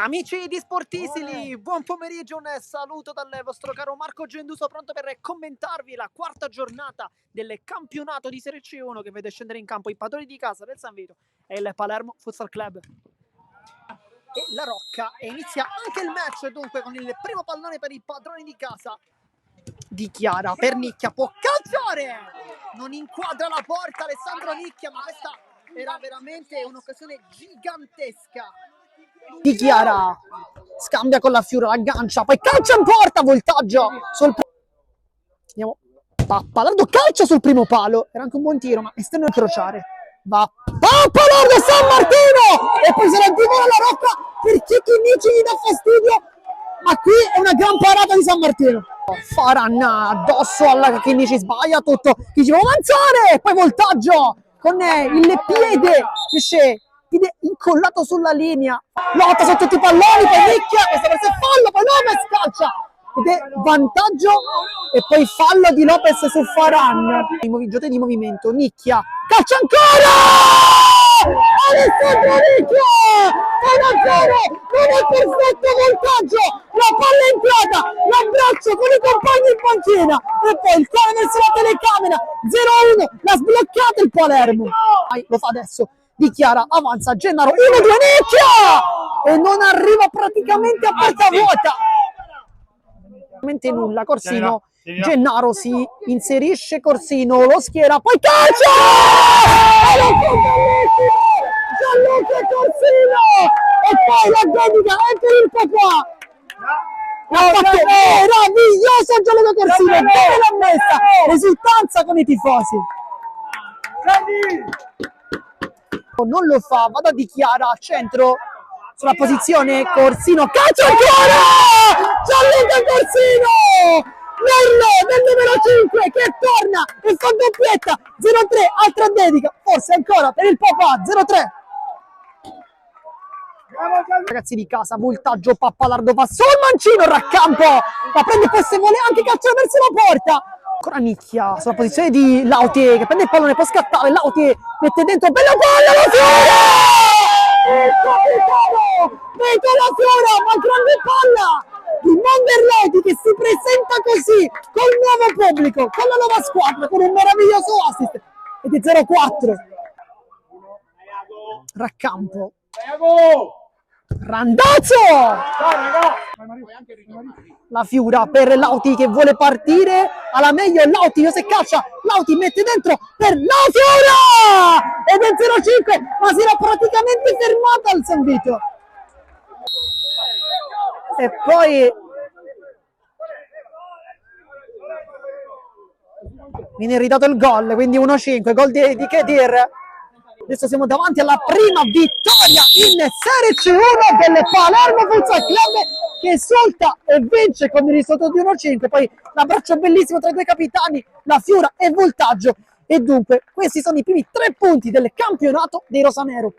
Amici di Sportisili, buon pomeriggio, un saluto dal vostro caro Marco Genduso, pronto per commentarvi la quarta giornata del campionato di Serie C1 che vede scendere in campo i padroni di casa del San Vito e il Palermo Futsal Club. E la Rocca, e inizia anche il match dunque con il primo pallone per i padroni di casa. Di Chiara per Nicchia, può calciare, non inquadra la porta Alessandro Nicchia, ma questa era veramente un'occasione gigantesca. Di Chiara scambia con la Fiora, l'aggancia, poi calcia in porta, voltaggio sul andiamo. Pappalardo calcia sul primo palo, era anche un buon tiro ma esterno a incrociare, va Pappalardo San Martino e poi se la divola la Rocca per Cicchinici, gli dà fastidio, ma qui è una gran parata di San Martino. Faranna addosso alla Cicchinici, sbaglia tutto, dice vuole avanzare e poi voltaggio con il piede, esce piede incollato sulla linea, lotta su tutti i palloni, poi Nicchia, questa volta è fallo, poi Lopez calcia ed è vantaggio e poi fallo di Lopez su Faran. Gioco di movimento, Nicchia calcia ancora, Alessandro Nicchia 1-0, non è perfetto voltaggio, la palla è entrata, l'abbraccio con i compagni in panchina e poi il cuore verso la telecamera, 0-1, l'ha sbloccato il Palermo, lo fa adesso. Di Chiara avanza Gennaro, 1-2 Nicchia e non arriva praticamente a porta vuota, nulla. Corsino, Gennaro si inserisce, Corsino lo schiera, poi calcia Gianluca Corsino e poi la dedica è per il papà. Ha fatto meraviglioso Gianluca Corsino, dove l'ha messa, esultanza con i tifosi. Non lo fa, vado a Di Chiara a centro sulla posizione, Corsino calcia ancora, Gianluca Corsino, Merlo del numero 5 che torna e fa doppietta, 0-3, altra dedica, forse ancora per il papà, 0-3. Ragazzi di casa, voltaggio, Pappalardo va sul mancino, raccampo, la prende poi se vuole anche calciare verso la porta. Ancora Nicchia sulla posizione di Lauti che prende il pallone, può scattare, Lauti mette dentro, bella palla, la Fiora! Il capitano mette la Fiora, ma grande palla di Monderleti che si presenta così col nuovo pubblico, con la nuova squadra, con un meraviglioso assist ed è 0-4. Raccampo, Randazzo, la Fiura per Lauti che vuole partire alla meglio, Lauti José calcia, Lauti mette dentro per la Fiura ed è 0-5, ma si era praticamente fermata al San Vito e poi viene ridato il gol, quindi 1-5, gol di Kedir. Adesso siamo davanti alla prima vittoria in Serie C1 del Palermo Futsal Club che esulta e vince con il risultato di 1-5. Poi l'abbraccio bellissimo tra i due capitani, la Fiora e Voltaggio. E dunque questi sono i primi 3 punti del campionato dei rosanero.